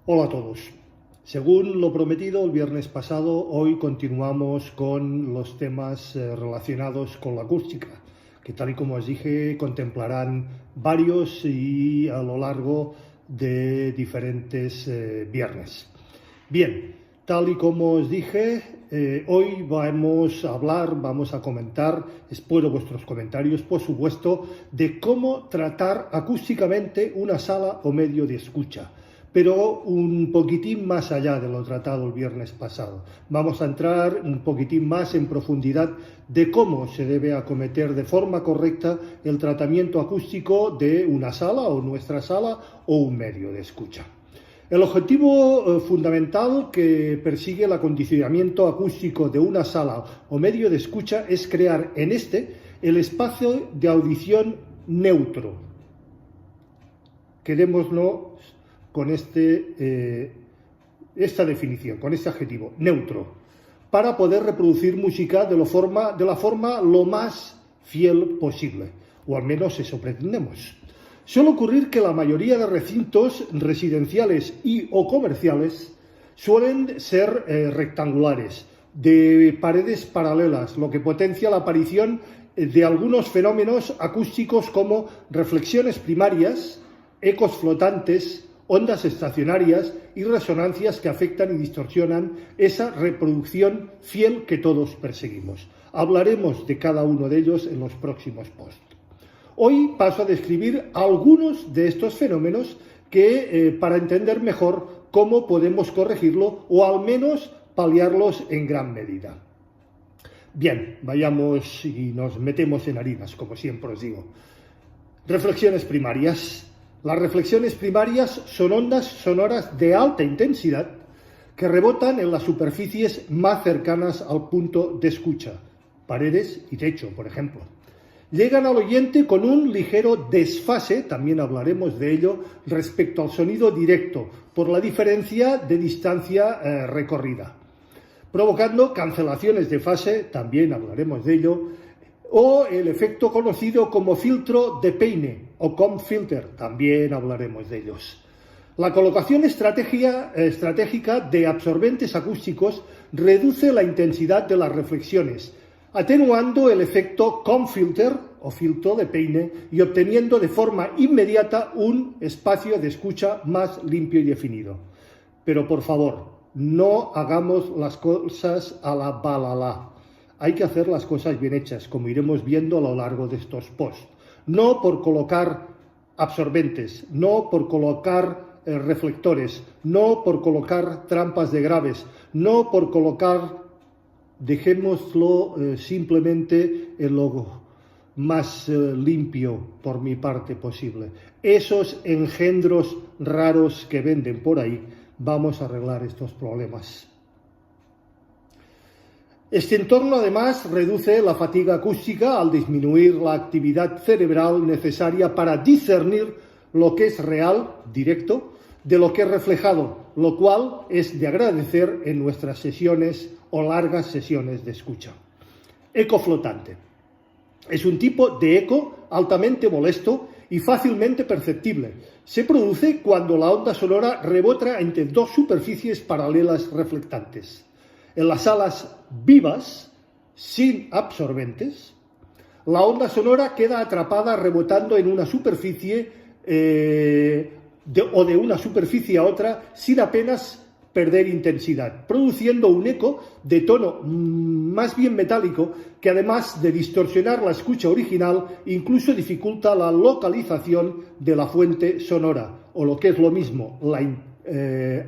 Hola a todos. Según lo prometido el viernes pasado, hoy continuamos con los temas relacionados con la acústica, que tal y como os dije contemplarán varios y a lo largo de diferentes viernes. Bien, tal y como os dije, hoy vamos a comentar, espero vuestros comentarios por supuesto, de cómo tratar acústicamente una sala o medio de escucha, pero un poquitín más allá de lo tratado el viernes pasado. Vamos a entrar un poquitín más en profundidad de cómo se debe acometer de forma correcta el tratamiento acústico de una sala o nuestra sala o un medio de escucha. El objetivo fundamental que persigue el acondicionamiento acústico de una sala o medio de escucha es crear en este el espacio de audición neutro. Quedémoslo con esta definición, con este adjetivo, neutro, para poder reproducir música de la forma lo más fiel posible, o al menos eso pretendemos. Suele ocurrir que la mayoría de recintos residenciales y o comerciales suelen ser rectangulares, de paredes paralelas, lo que potencia la aparición de algunos fenómenos acústicos como reflexiones primarias, ecos flotantes, ondas estacionarias y resonancias que afectan y distorsionan esa reproducción fiel que todos perseguimos. Hablaremos de cada uno de ellos en los próximos posts. Hoy paso a describir algunos de estos fenómenos para entender mejor cómo podemos corregirlo o al menos paliarlos en gran medida. Bien, vayamos y nos metemos en harinas, como siempre os digo. Reflexiones primarias. Las reflexiones primarias son ondas sonoras de alta intensidad que rebotan en las superficies más cercanas al punto de escucha, paredes y techo, por ejemplo. Llegan al oyente con un ligero desfase, también hablaremos de ello, respecto al sonido directo, por la diferencia de distancia recorrida, provocando cancelaciones de fase, también hablaremos de ello, o el efecto conocido como filtro de peine o comb filter, también hablaremos de ellos. La colocación estratégica de absorbentes acústicos reduce la intensidad de las reflexiones, atenuando el efecto comb filter o filtro de peine y obteniendo de forma inmediata un espacio de escucha más limpio y definido. Pero por favor, no hagamos las cosas a la balala. Hay que hacer las cosas bien hechas, como iremos viendo a lo largo de estos posts. No por colocar absorbentes, no por colocar reflectores, no por colocar trampas de graves, no por colocar, dejémoslo simplemente en lo más limpio por mi parte posible. Esos engendros raros que venden por ahí, vamos a arreglar estos problemas. Este entorno además reduce la fatiga acústica al disminuir la actividad cerebral necesaria para discernir lo que es real, directo, de lo que es reflejado, lo cual es de agradecer en nuestras sesiones o largas sesiones de escucha. Eco flotante. Es un tipo de eco altamente molesto y fácilmente perceptible. Se produce cuando la onda sonora rebota entre dos superficies paralelas reflectantes. En las salas vivas, sin absorbentes, la onda sonora queda atrapada rebotando en una superficie o de una superficie a otra sin apenas perder intensidad, produciendo un eco de tono más bien metálico que además de distorsionar la escucha original, incluso dificulta la localización de la fuente sonora, o lo que es lo mismo, la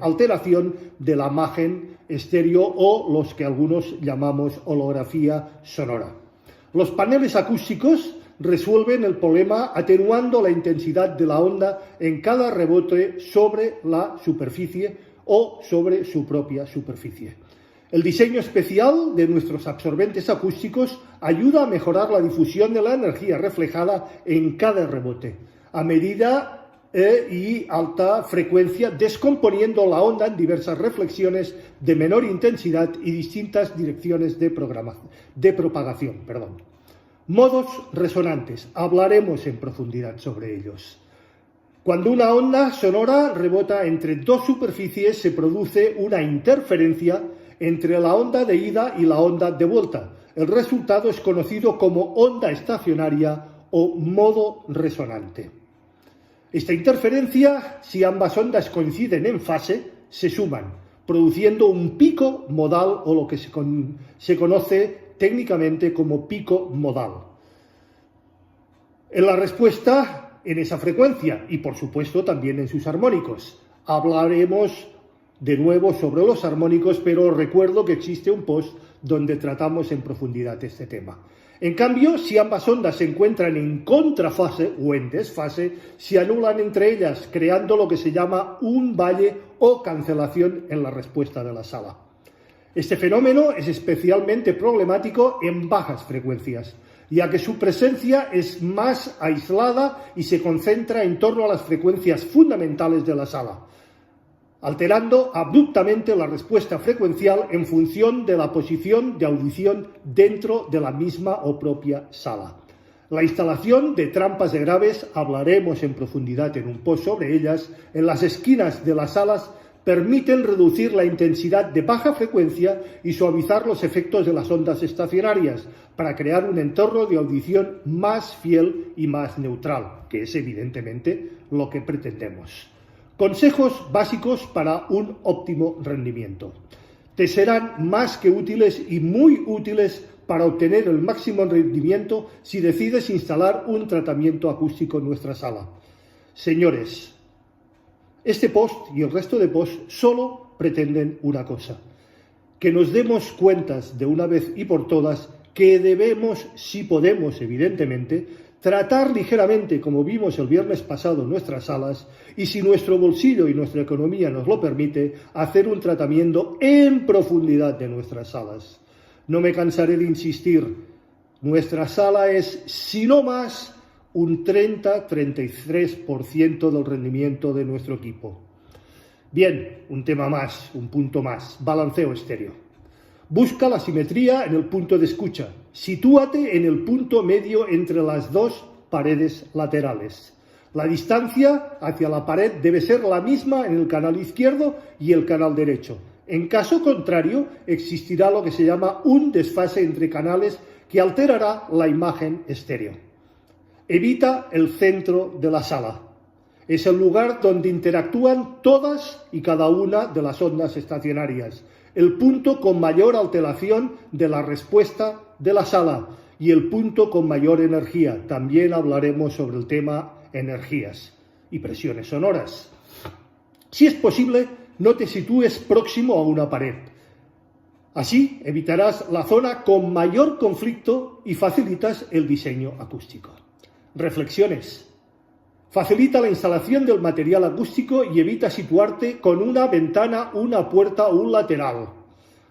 alteración de la imagen estéreo o los que algunos llamamos holografía sonora. Los paneles acústicos resuelven el problema atenuando la intensidad de la onda en cada rebote sobre la superficie o sobre su propia superficie. El diseño especial de nuestros absorbentes acústicos ayuda a mejorar la difusión de la energía reflejada en cada rebote, a medida y alta frecuencia, descomponiendo la onda en diversas reflexiones de menor intensidad y distintas direcciones de propagación. Modos resonantes, hablaremos en profundidad sobre ellos. Cuando una onda sonora rebota entre dos superficies, se produce una interferencia entre la onda de ida y la onda de vuelta. El resultado es conocido como onda estacionaria o modo resonante. Esta interferencia, si ambas ondas coinciden en fase, se suman, produciendo un pico modal o lo que se conoce técnicamente como pico modal. En la respuesta en esa frecuencia y por supuesto también en sus armónicos. Hablaremos de nuevo sobre los armónicos, pero recuerdo que existe un post donde tratamos en profundidad este tema. En cambio, si ambas ondas se encuentran en contrafase o en desfase, se anulan entre ellas, creando lo que se llama un valle o cancelación en la respuesta de la sala. Este fenómeno es especialmente problemático en bajas frecuencias, ya que su presencia es más aislada y se concentra en torno a las frecuencias fundamentales de la sala, alterando abruptamente la respuesta frecuencial en función de la posición de audición dentro de la misma o propia sala. La instalación de trampas de graves, hablaremos en profundidad en un post sobre ellas, en las esquinas de las salas permiten reducir la intensidad de baja frecuencia y suavizar los efectos de las ondas estacionarias para crear un entorno de audición más fiel y más neutral, que es evidentemente lo que pretendemos. Consejos básicos para un óptimo rendimiento. Te serán más que útiles y muy útiles para obtener el máximo rendimiento si decides instalar un tratamiento acústico en nuestra sala. Señores, este post y el resto de posts solo pretenden una cosa: que nos demos cuenta de una vez y por todas que debemos, si podemos evidentemente, tratar ligeramente, como vimos el viernes pasado en nuestras salas, y si nuestro bolsillo y nuestra economía nos lo permite, hacer un tratamiento en profundidad de nuestras salas. No me cansaré de insistir, nuestra sala es, si no más, un 30-33% del rendimiento de nuestro equipo. Bien, un tema más, un punto más, balanceo estéreo. Busca la simetría en el punto de escucha. Sitúate en el punto medio entre las dos paredes laterales. La distancia hacia la pared debe ser la misma en el canal izquierdo y el canal derecho. En caso contrario, existirá lo que se llama un desfase entre canales que alterará la imagen estéreo. Evita el centro de la sala. Es el lugar donde interactúan todas y cada una de las ondas estacionarias, el punto con mayor alteración de la respuesta de la sala y el punto con mayor energía. También hablaremos sobre el tema energías y presiones sonoras. Si es posible, no te sitúes próximo a una pared. Así evitarás la zona con mayor conflicto y facilitas el diseño acústico. Reflexiones. Facilita la instalación del material acústico y evita situarte con una ventana, una puerta o un lateral.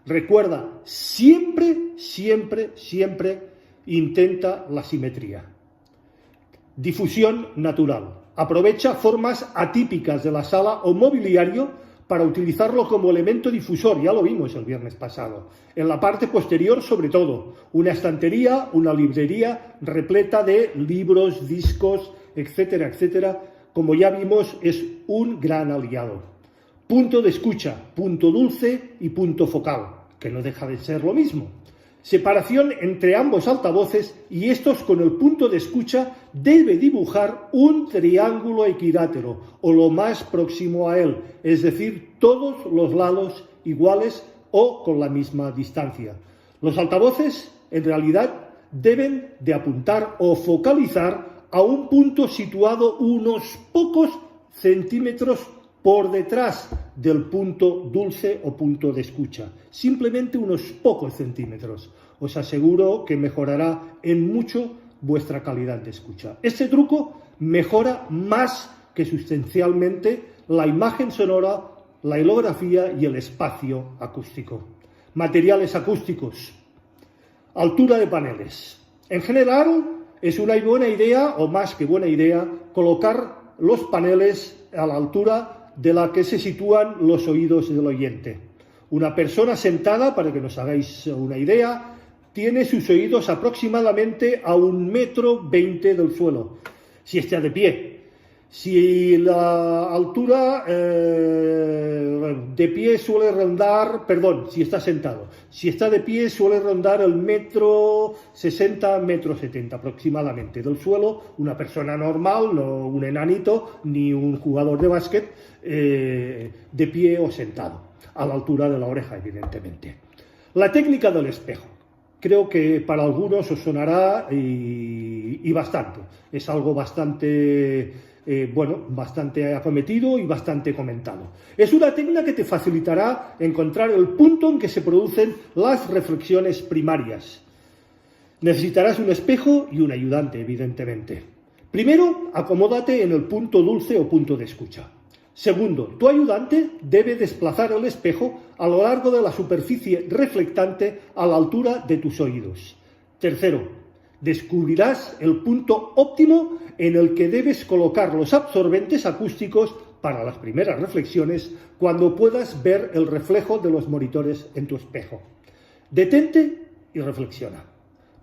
Recuerda, siempre intenta la simetría. Difusión natural. Aprovecha formas atípicas de la sala o mobiliario para utilizarlo como elemento difusor, ya lo vimos el viernes pasado. En la parte posterior, sobre todo, una estantería, una librería repleta de libros, discos, etcétera, etcétera, como ya vimos, es un gran aliado. Punto de escucha, punto dulce y punto focal, que no deja de ser lo mismo. Separación entre ambos altavoces y estos con el punto de escucha debe dibujar un triángulo equilátero o lo más próximo a él, es decir, todos los lados iguales o con la misma distancia. Los altavoces, en realidad, deben de apuntar o focalizar a un punto situado unos pocos centímetros por detrás del punto dulce o punto de escucha. Simplemente unos pocos centímetros. Os aseguro que mejorará en mucho vuestra calidad de escucha. Este truco mejora más que sustancialmente la imagen sonora, la hilografía y el espacio acústico. Materiales acústicos. Altura de paneles. En general, es una buena idea, o más que buena idea, colocar los paneles a la altura de la que se sitúan los oídos del oyente. Una persona sentada, para que nos hagáis una idea, tiene sus oídos aproximadamente a 1,20 m del suelo, si está de pie. Si la altura de pie suele rondar, perdón, si está sentado, si está de pie suele rondar el 1,60 m, 1,70 m aproximadamente del suelo, una persona normal, no un enanito ni un jugador de básquet, de pie o sentado, a la altura de la oreja, evidentemente. La técnica del espejo. Creo que para algunos os sonará y bastante. Es algo bastante, bastante acometido y bastante comentado. Es una técnica que te facilitará encontrar el punto en que se producen las reflexiones primarias. Necesitarás un espejo y un ayudante, evidentemente. Primero, acomódate en el punto dulce o punto de escucha. Segundo, tu ayudante debe desplazar el espejo a lo largo de la superficie reflectante a la altura de tus oídos. Tercero, descubrirás el punto óptimo en el que debes colocar los absorbentes acústicos para las primeras reflexiones cuando puedas ver el reflejo de los monitores en tu espejo. Detente y reflexiona.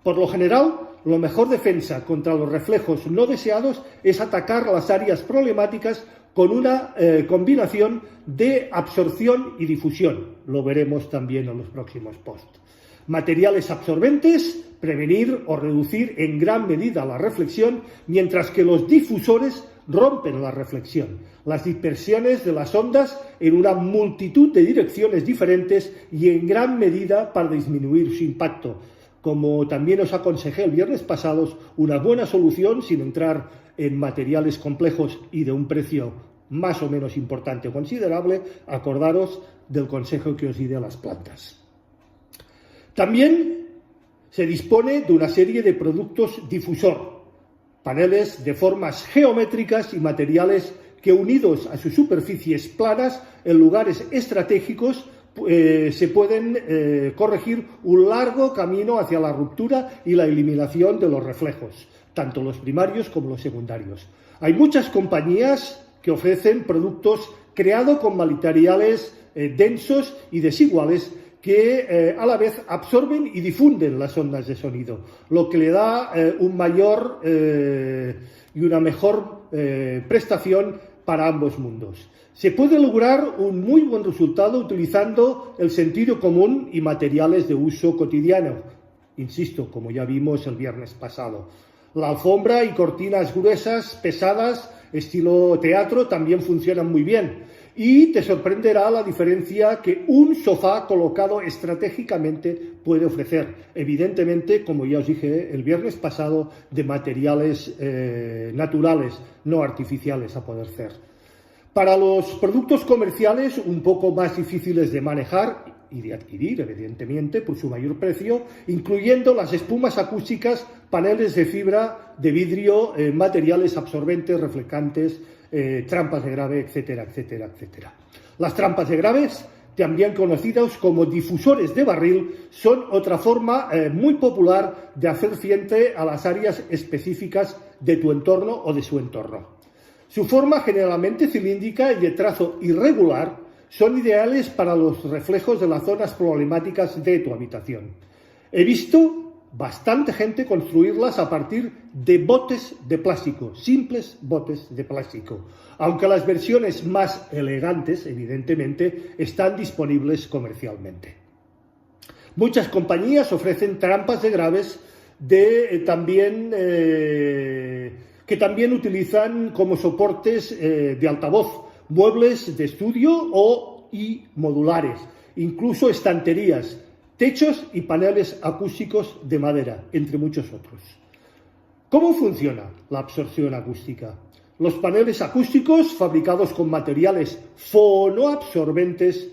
Por lo general, la mejor defensa contra los reflejos no deseados es atacar las áreas problemáticas con una combinación de absorción y difusión. Lo veremos también en los próximos posts. Materiales absorbentes, prevenir o reducir en gran medida la reflexión, mientras que los difusores rompen la reflexión, las dispersiones de las ondas en una multitud de direcciones diferentes y en gran medida para disminuir su impacto. Como también os aconsejé el viernes pasado, una buena solución, sin entrar en materiales complejos y de un precio más o menos importante o considerable, acordaros del consejo que os di de las plantas. También se dispone de una serie de productos difusor, paneles de formas geométricas y materiales que, unidos a sus superficies planas en lugares estratégicos, se pueden corregir un largo camino hacia la ruptura y la eliminación de los reflejos, tanto los primarios como los secundarios. Hay muchas compañías que ofrecen productos creados con materiales densos y desiguales que a la vez absorben y difunden las ondas de sonido, lo que le da un mayor y una mejor prestación para ambos mundos. Se puede lograr un muy buen resultado utilizando el sentido común y materiales de uso cotidiano. Insisto, como ya vimos el viernes pasado. La alfombra y cortinas gruesas, pesadas, estilo teatro, también funcionan muy bien. Y te sorprenderá la diferencia que un sofá colocado estratégicamente puede ofrecer. Evidentemente, como ya os dije el viernes pasado, de materiales naturales, no artificiales a poder ser. Para los productos comerciales, un poco más difíciles de manejar y de adquirir, evidentemente, por su mayor precio, incluyendo las espumas acústicas, paneles de fibra, de vidrio, materiales absorbentes, reflejantes, trampas de grave, etcétera, etcétera, etcétera. Las trampas de graves, también conocidas como difusores de barril, son otra forma muy popular de hacer frente a las áreas específicas de tu entorno o de su entorno. Su forma, generalmente cilíndrica y de trazo irregular, son ideales para los reflejos de las zonas problemáticas de tu habitación. He visto bastante gente construirlas a partir de botes de plástico, simples botes de plástico, aunque las versiones más elegantes, evidentemente, están disponibles comercialmente. Muchas compañías ofrecen trampas de graves que también utilizan como soportes de altavoz, muebles de estudio y modulares, incluso estanterías, techos y paneles acústicos de madera, entre muchos otros. ¿Cómo funciona la absorción acústica? Los paneles acústicos fabricados con materiales fonoabsorbentes,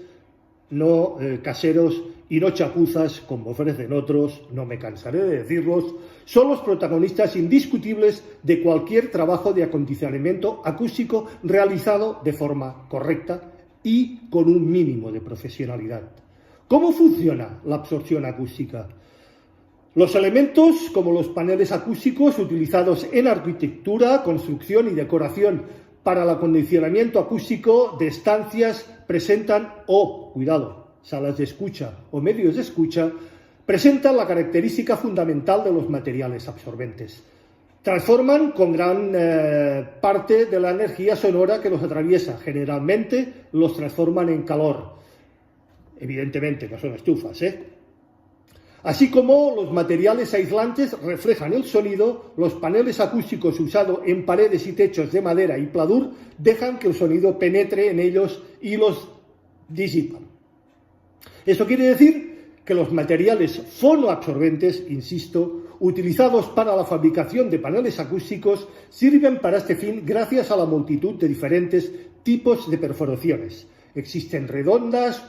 no caseros y no chapuzas, como ofrecen otros, no me cansaré de decirlos, son los protagonistas indiscutibles de cualquier trabajo de acondicionamiento acústico realizado de forma correcta y con un mínimo de profesionalidad. ¿Cómo funciona la absorción acústica? Los elementos, como los paneles acústicos utilizados en arquitectura, construcción y decoración para el acondicionamiento acústico de estancias, presentan, salas de escucha o medios de escucha, presentan la característica fundamental de los materiales absorbentes. Transforman con gran parte de la energía sonora que los atraviesa. Generalmente los transforman en calor. Evidentemente no son estufas, Así como los materiales aislantes reflejan el sonido, los paneles acústicos usados en paredes y techos de madera y pladur dejan que el sonido penetre en ellos y los disipan. Eso quiere decir que los materiales fonoabsorbentes, insisto, utilizados para la fabricación de paneles acústicos, sirven para este fin gracias a la multitud de diferentes tipos de perforaciones. Existen redondas,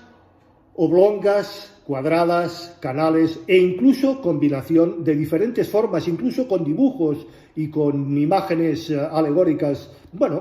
oblongas, cuadradas, canales e incluso combinación de diferentes formas, incluso con dibujos y con imágenes alegóricas,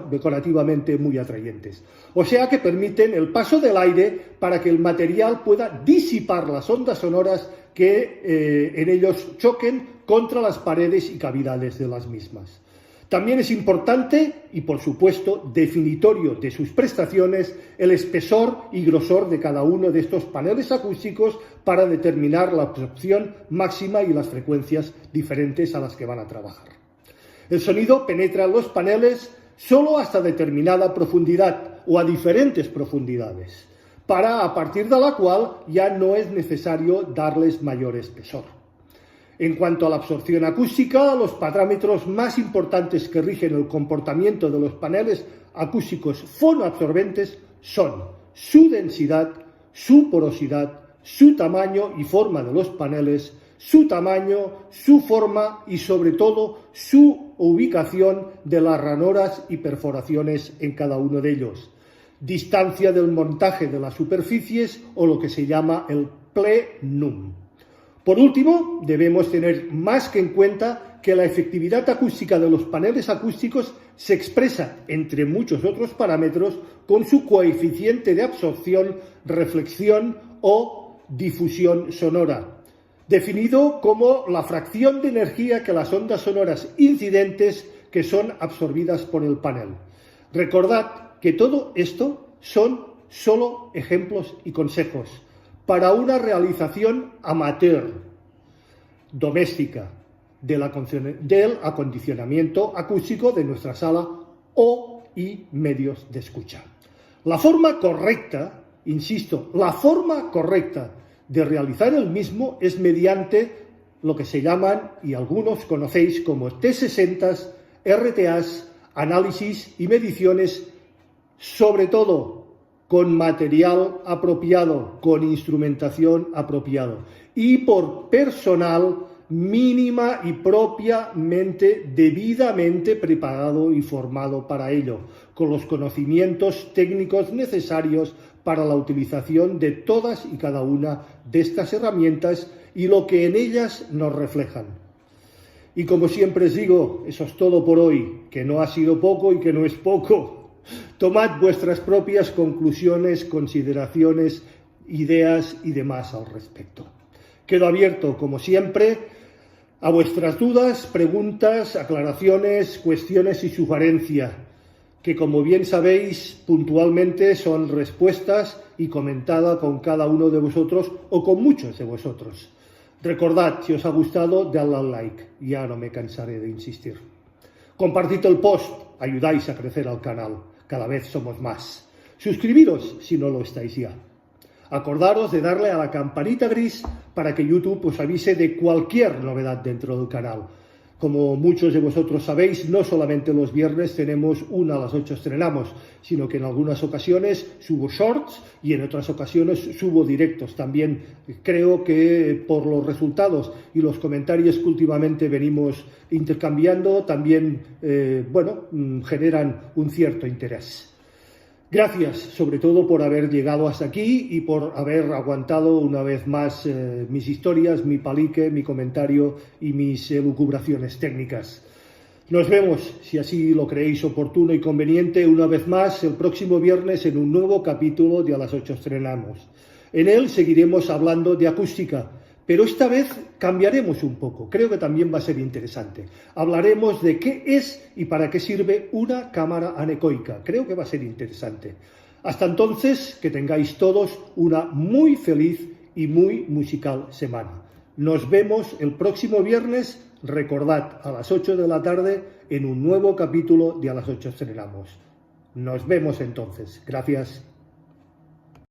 decorativamente muy atrayentes. O sea que permiten el paso del aire para que el material pueda disipar las ondas sonoras que en ellos choquen contra las paredes y cavidades de las mismas. También es importante y, por supuesto, definitorio de sus prestaciones el espesor y grosor de cada uno de estos paneles acústicos para determinar la absorción máxima y las frecuencias diferentes a las que van a trabajar. El sonido penetra en los paneles solo hasta determinada profundidad o a diferentes profundidades, a partir de la cual ya no es necesario darles mayor espesor. En cuanto a la absorción acústica, los parámetros más importantes que rigen el comportamiento de los paneles acústicos fonoabsorbentes son su densidad, su porosidad, su tamaño y forma de los paneles, su tamaño, su forma y sobre todo su ubicación de las ranuras y perforaciones en cada uno de ellos, distancia del montaje de las superficies o lo que se llama el plenum. Por último, debemos tener más que en cuenta que la efectividad acústica de los paneles acústicos se expresa, entre muchos otros parámetros, con su coeficiente de absorción, reflexión o difusión sonora, definido como la fracción de energía que las ondas sonoras incidentes que son absorbidas por el panel. Recordad que todo esto son solo ejemplos y consejos para una realización amateur, doméstica, del acondicionamiento acústico de nuestra sala y medios de escucha. La forma correcta, insisto, la forma correcta de realizar el mismo es mediante lo que se llaman, y algunos conocéis como T60s, RTAs, análisis y mediciones, sobre todo con material apropiado, con instrumentación apropiado y por personal mínima y propiamente, debidamente preparado y formado para ello, con los conocimientos técnicos necesarios para la utilización de todas y cada una de estas herramientas y lo que en ellas nos reflejan. Y como siempre os digo, eso es todo por hoy, que no ha sido poco y que no es poco. Tomad vuestras propias conclusiones, consideraciones, ideas y demás al respecto. Quedo abierto, como siempre, a vuestras dudas, preguntas, aclaraciones, cuestiones y sugerencias, que como bien sabéis, puntualmente son respuestas y comentada con cada uno de vosotros o con muchos de vosotros. Recordad, si os ha gustado, dadle al like, ya no me cansaré de insistir. Compartid el post, ayudáis a crecer al canal, cada vez somos más. Suscribiros si no lo estáis ya. Acordaros de darle a la campanita gris para que YouTube os avise de cualquier novedad dentro del canal. Como muchos de vosotros sabéis, no solamente los viernes tenemos a las 8 estrenamos, sino que en algunas ocasiones subo shorts y en otras ocasiones subo directos. También creo que por los resultados y los comentarios que últimamente venimos intercambiando, también generan un cierto interés. Gracias, sobre todo, por haber llegado hasta aquí y por haber aguantado una vez más mis historias, mi palique, mi comentario y mis elucubraciones técnicas. Nos vemos, si así lo creéis oportuno y conveniente, una vez más el próximo viernes en un nuevo capítulo de A las 8 estrenamos. En él seguiremos hablando de acústica, pero esta vez cambiaremos un poco. Creo que también va a ser interesante. Hablaremos de qué es y para qué sirve una cámara anecoica. Creo que va a ser interesante. Hasta entonces, que tengáis todos una muy feliz y muy musical semana. Nos vemos el próximo viernes Recordad, a las 8 de la tarde en un nuevo capítulo de A las 8 Estrenamos. Nos vemos entonces. Gracias.